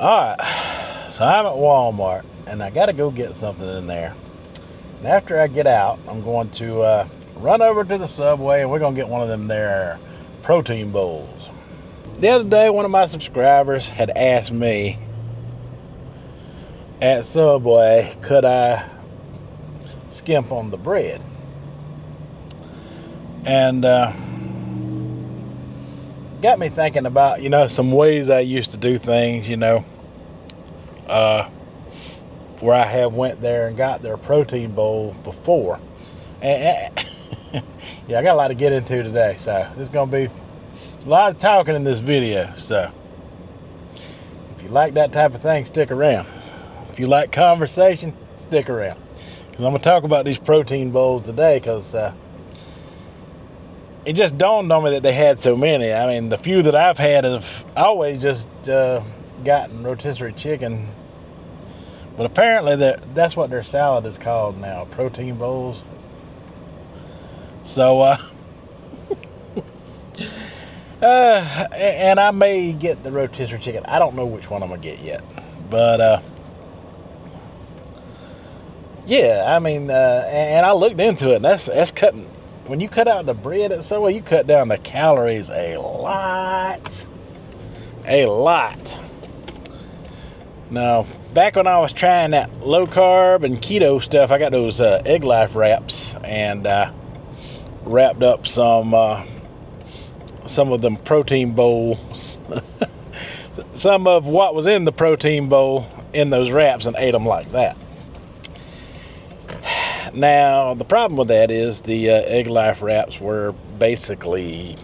Alright, so I'm at Walmart and I gotta go get something in there. And after I get out, I'm going to run over to the Subway and we're gonna get one of them there protein bowls. The other day, one of my subscribers had asked me at Subway, could I skimp on the bread? And got me thinking about, some ways I used to do things, where I have went there and got their protein bowl before. And yeah, I got a lot to get into today, so there's going to be a lot of talking in this video. So if you like that type of thing, stick around. If you like conversation, stick around. Because I'm going to talk about these protein bowls today because it just dawned on me that they had so many. I mean, the few that I've had have always just gotten rotisserie chicken. But apparently that's what their salad is called now, protein bowls. So, and I may get the rotisserie chicken. I don't know which one I'm going to get yet. But, yeah, I mean, and I looked into it, and that's cutting. When you cut out the bread at Subway, you cut down the calories a lot. A lot. Now, back when I was trying that low carb and keto stuff, I got those Egg Life wraps and wrapped up some of them protein bowls. Some of what was in the protein bowl in those wraps and ate them like that. Now, the problem with that is the Egg Life wraps were basically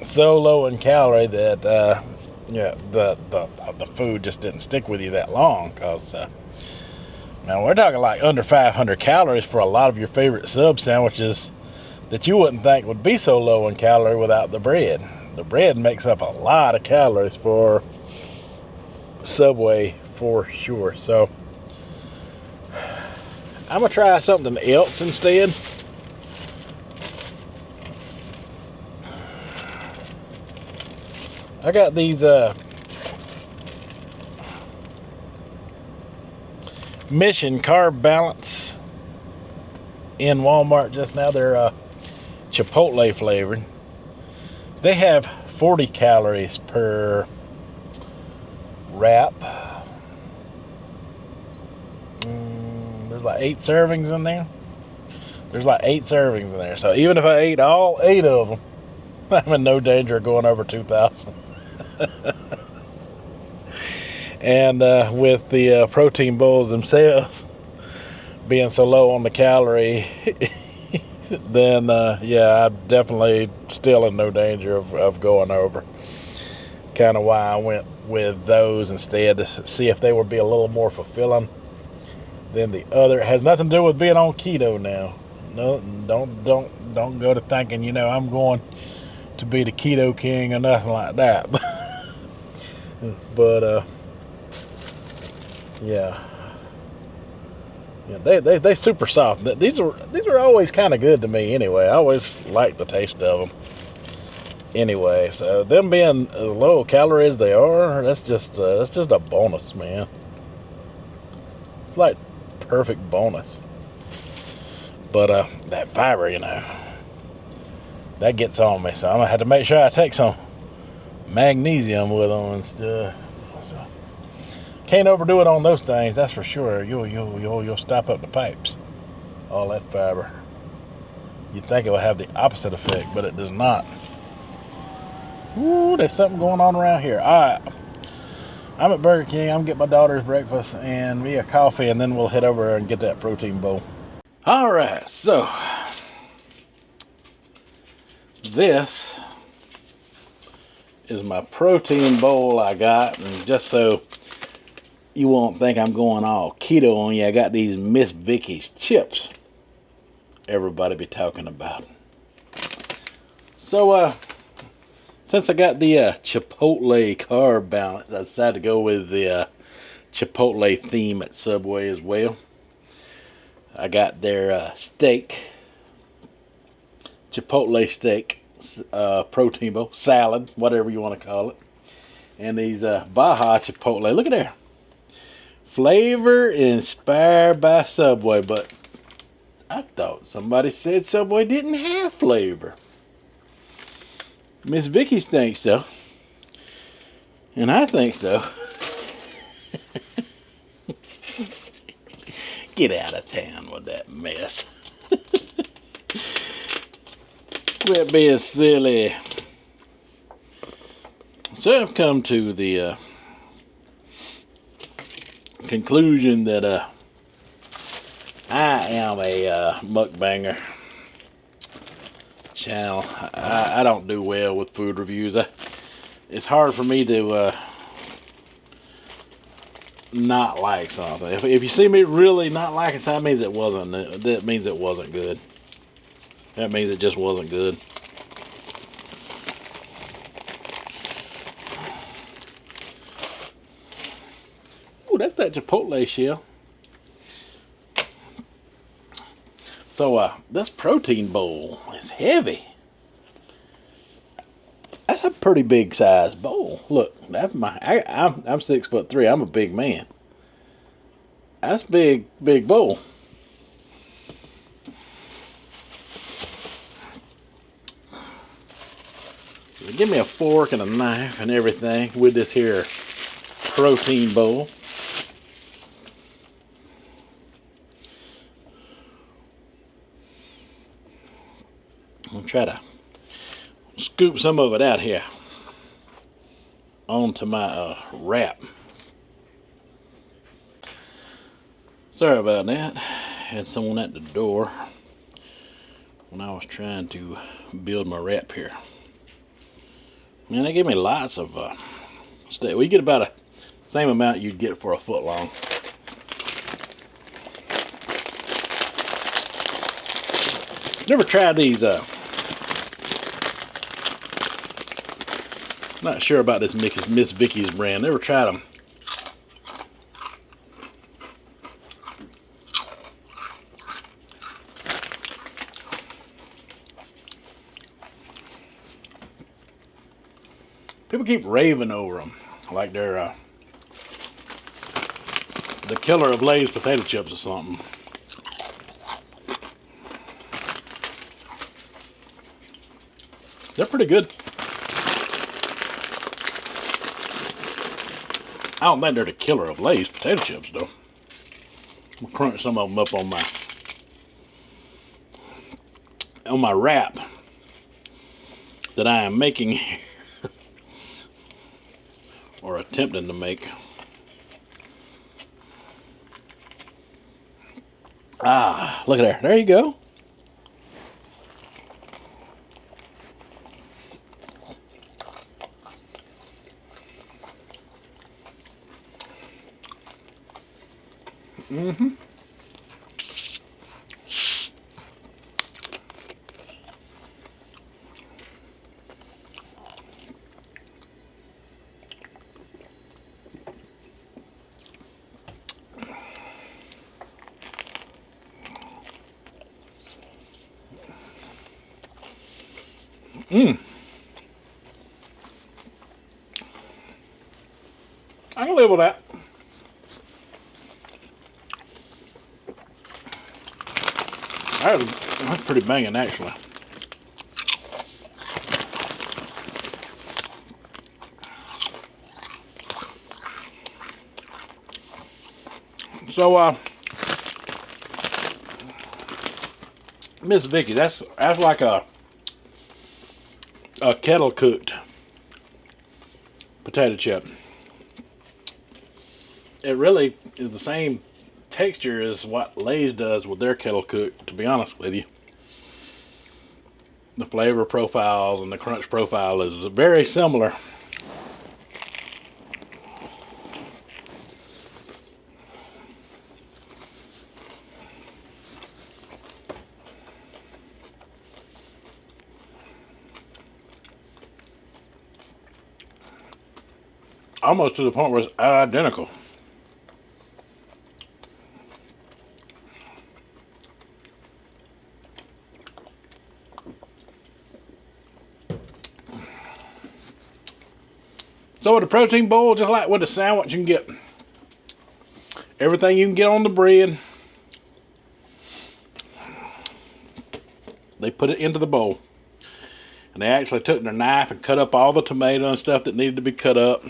so low in calorie that the food just didn't stick with you that long. Because man, we're talking like under 500 calories for a lot of your favorite sub sandwiches that you wouldn't think would be so low in calorie without the bread. The bread makes up a lot of calories for Subway for sure. So I'm going to try something else instead. I got these Mission Carb Balance in Walmart just now. They're Chipotle flavored. They have 40 calories per wrap. There's like 8 servings in there. So even if I ate all 8 of them, I'm in no danger of going over 2,000. And with the protein bowls themselves being so low on the calorie, then yeah, I'm definitely still in no danger of going over. Kind of why I went with those instead, to see if they would be a little more fulfilling than the other. It has nothing to do with being on keto now. No, don't go to thinking, I'm going to be the keto king or nothing like that. But yeah, they super soft. These are always kind of good to me anyway. I always like the taste of them anyway. So them being as low calorie as they are, that's just a bonus, man. It's like perfect bonus. But that fiber, that gets on me. So I'm gonna have to make sure I take some magnesium with them and stuff. So, can't overdo it on those things, that's for sure. You'll stop up the pipes. All that fiber. You'd think it would have the opposite effect, but it does not. Ooh, there's something going on around here. All right. I'm at Burger King. I'm getting my daughter's breakfast and me a coffee, and then we'll head over and get that protein bowl. All right, so this is my protein bowl I got, and just so you won't think I'm going all keto on you, I got these Miss Vicky's chips everybody be talking about. So since I got the Chipotle carb balance, I decided to go with the Chipotle theme at Subway as well. I got their steak, Chipotle steak, protein bowl, salad, whatever you want to call it. And these Baja Chipotle. Look at there. Flavor inspired by Subway, but I thought somebody said Subway didn't have flavor. Miss Vicky thinks so. And I think so. Get out of town with that mess. Quit being silly. So I've come to the conclusion that I am a mukbanger channel. I don't do well with food reviews. It's hard for me to not like something. If you see me really not liking something, that means it wasn't good. That means it just wasn't good. Ooh, that's that Chipotle shell. So this protein bowl is heavy. That's a pretty big size bowl. Look, that's I'm 6'3". I'm a big man. That's big bowl. Give me a fork and a knife and everything with this here protein bowl. I'll try to scoop some of it out here onto my wrap. Sorry about that. Had someone at the door when I was trying to build my wrap here. Man, they gave me lots of steak. Well, you get about the same amount you'd get for a foot long. Never tried these. Not sure about this Miss Vicky's brand. Never tried them. People keep raving over them, like they're the killer of Lay's potato chips or something. They're pretty good. I don't think they're the killer of Lay's potato chips, though. I'm gonna crunch some of them up on my wrap that I am making here, or attempting to make. Ah, look at there. There you go. Mm-hmm. I can live with that. That's pretty banging, actually. So, Miss Vicky, that's like a kettle cooked potato chip. It really is the same texture as what Lay's does with their kettle cooked, to be honest with you. The flavor profiles and the crunch profile is very similar. Almost to the point where it's identical. So with a protein bowl, just like with a sandwich, you can get everything you can get on the bread. They put it into the bowl. And they actually took their knife and cut up all the tomato and stuff that needed to be cut up.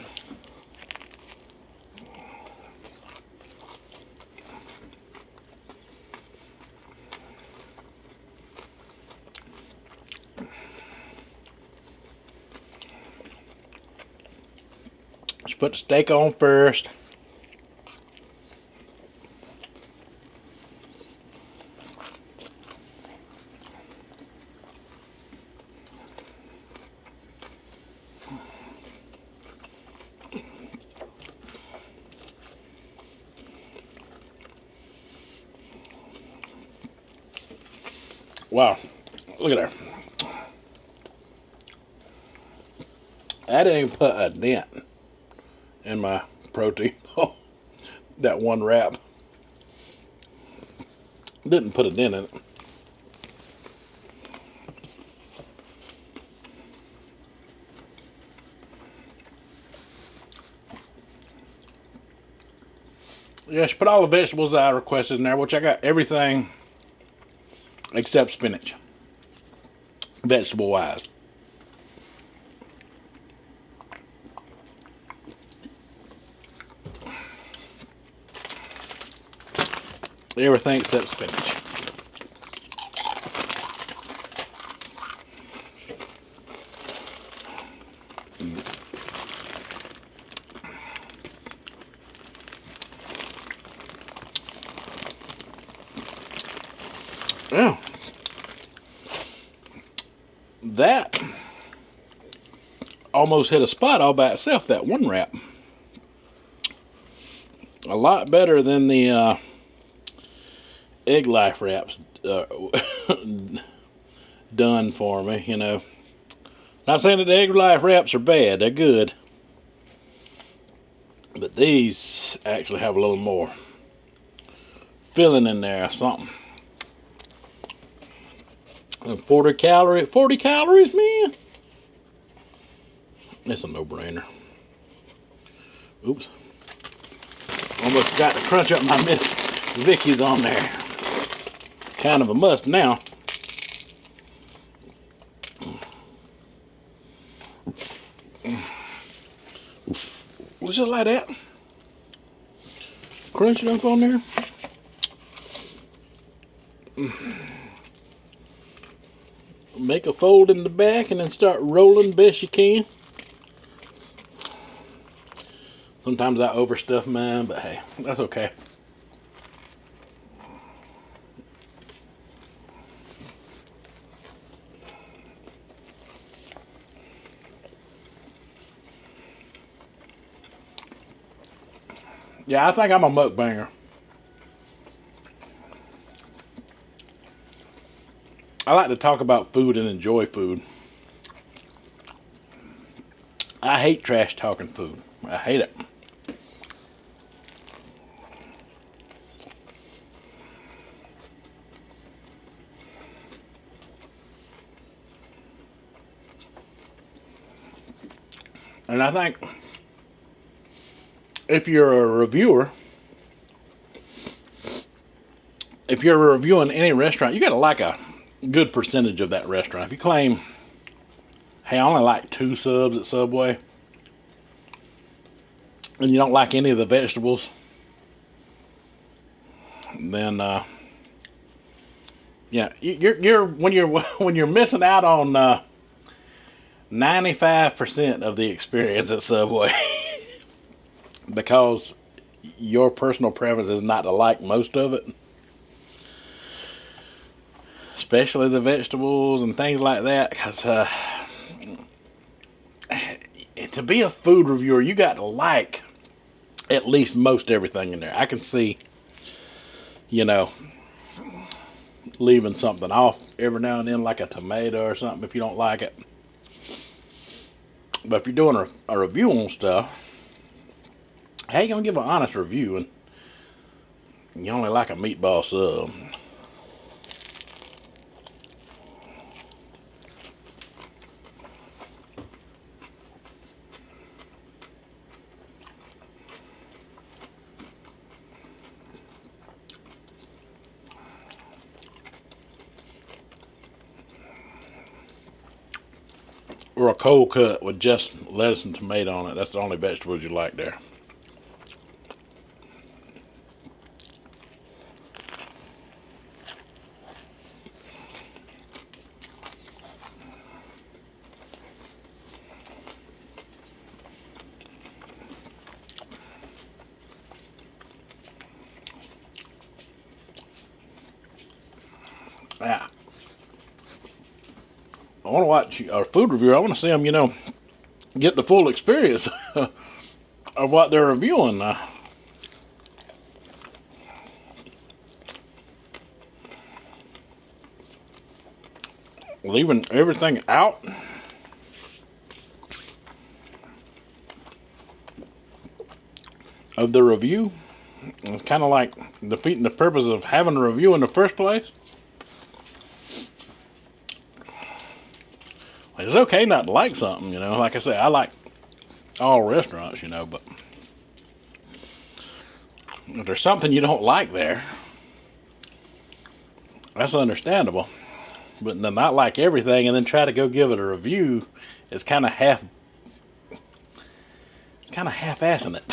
Just put the steak on first. Wow, look at her. I didn't even put a dent in my protein bowl. That one wrap. Didn't put a dent in it. Yeah, she put all the vegetables that I requested in there, which I got everything except spinach, vegetable wise. Everything except spinach. Yeah. That almost hit a spot all by itself, that one wrap. A lot better than the egg life wraps done for me, you know. Not saying that the egg life wraps are bad, they're good. But these actually have a little more filling in there or something. And 40 calories, man. It's a no-brainer. Oops. Almost forgot to crunch up my Miss Vicky's on there. Kind of a must now. Just like that. Crunch it up on there. Make a fold in the back and then start rolling best you can. Sometimes I overstuff mine, but hey, that's okay. Yeah, I think I'm a mukbanger. I like to talk about food and enjoy food. I hate trash talking food. I hate it. And I think if you're a reviewer, if you're reviewing any restaurant, you got to like a good percentage of that restaurant. If you claim, hey, I only like 2 subs at Subway, and you don't like any of the vegetables, then yeah, you're when you're missing out on 95% of the experience at Subway because your personal preference is not to like most of it, especially the vegetables and things like that. Because to be a food reviewer, you got to like at least most everything in there. I can see, you know, leaving something off every now and then, like a tomato or something, if you don't like it. But if you're doing a review on stuff, how you gonna give an honest review and you only like a meatball sub? or a cold cut with just lettuce and tomato on it. That's the only vegetables you like there. Now, I want to watch a food reviewer. I want to see them, get the full experience of what they're reviewing. Leaving everything out. Of the review. It's kind of like defeating the purpose of having a review in the first place. It's okay not to like something, Like I say, I like all restaurants, but if there's something you don't like there, that's understandable. But to not like everything and then try to go give it a review is kind of half-assing it.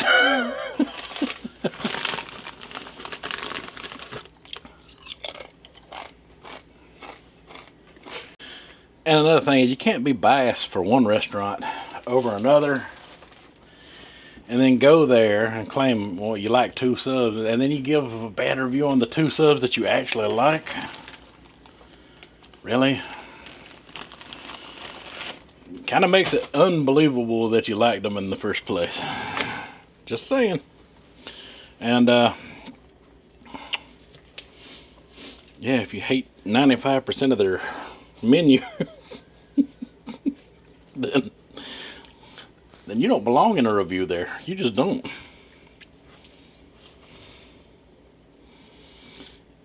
And another thing is you can't be biased for one restaurant over another and then go there and claim, well, you like two subs, and then you give a bad review on the two subs that you actually like. Really? Kind of makes it unbelievable that you liked them in the first place. Just saying. And, yeah, if you hate 95% of their menu, then you don't belong in a review there. You just don't.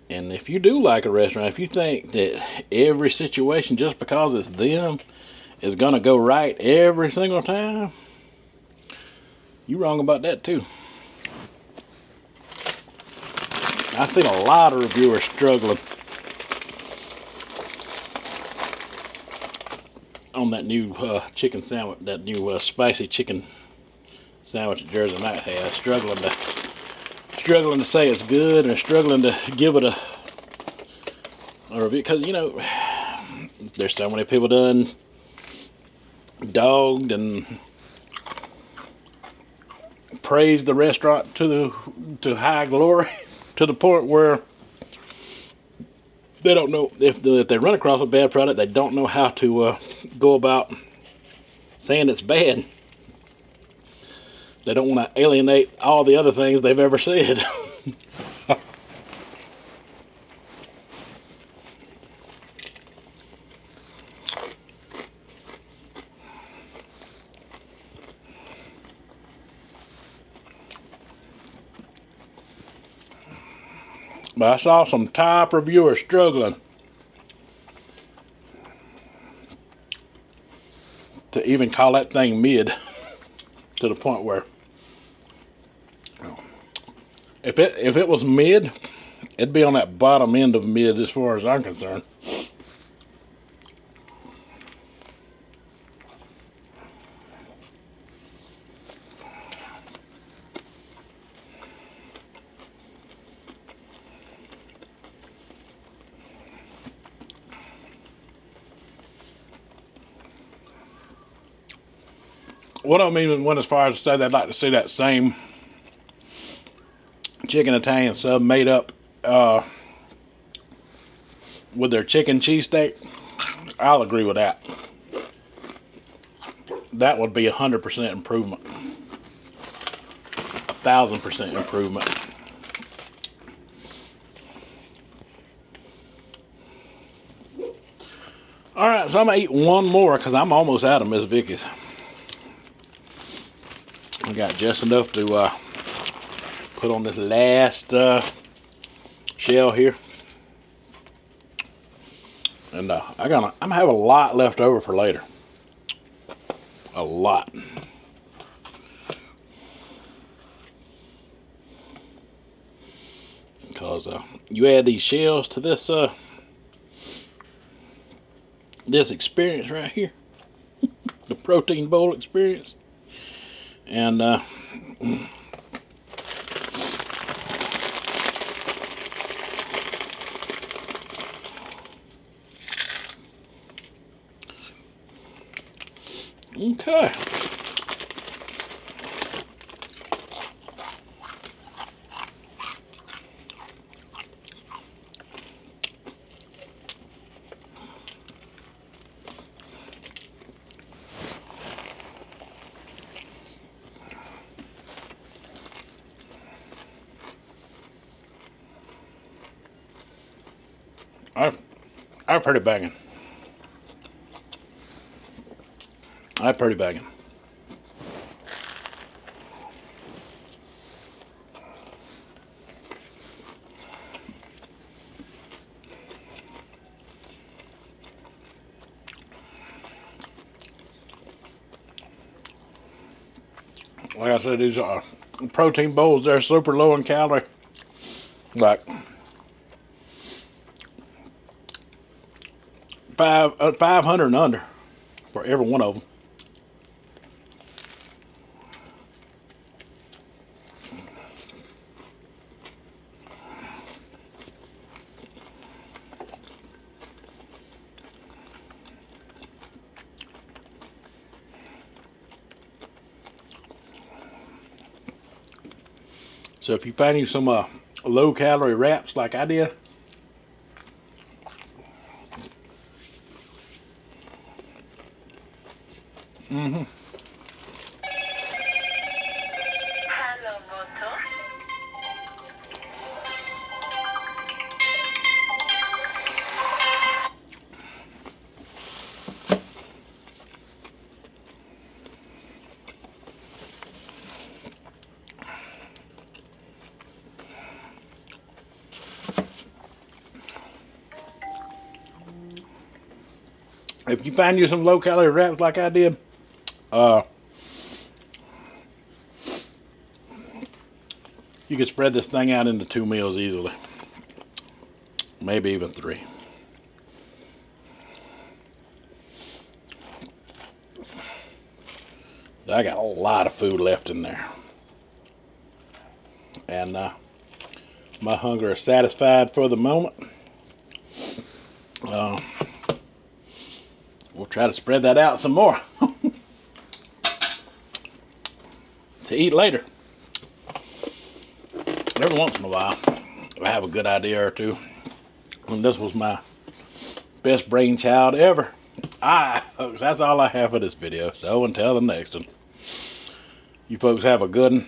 And if you do like a restaurant, if you think that every situation, just because it's them, is gonna go right every single time, you're wrong about that too. I've seen a lot of reviewers struggling on that new chicken sandwich, that new spicy chicken sandwich that Jersey Mike has, struggling to say it's good, and struggling to give it a review, because there's so many people done dogged and praised the restaurant to high glory, to the point where they don't know if they run across a bad product, they don't know how to go about saying it's bad. They don't want to alienate all the other things they've ever said. But I saw some top reviewers struggling to even call that thing mid, to the point where if it was mid, it'd be on that bottom end of mid as far as I'm concerned. What I mean when, as far as say they'd like to see that same chicken Italian sub made up with their chicken cheesesteak, I'll agree with that. That would be 100% improvement, 1,000% improvement. All right, so I'm gonna eat one more because I'm almost out of Miss Vicky's. I got just enough to put on this last shell here, and I'm gonna have a lot left over for later. A lot. Because you add these shells to this experience right here. the protein bowl experience. And okay. I'm pretty banging. I'm pretty banging. Like I said, these protein bowls, they're super low in calorie. Like 500 and under for every one of them. So if you find you some low calorie wraps like I did, Hello, Moto. if you find you some low calorie wraps like I did, you can spread this thing out into 2 meals easily. Maybe even 3. I got a lot of food left in there. And my hunger is satisfied for the moment. We'll try to spread that out some more to eat later. Every once in a while, I have a good idea or two. And this was my best brainchild ever. Folks, that's all I have for this video. So until the next one, you folks have a good one.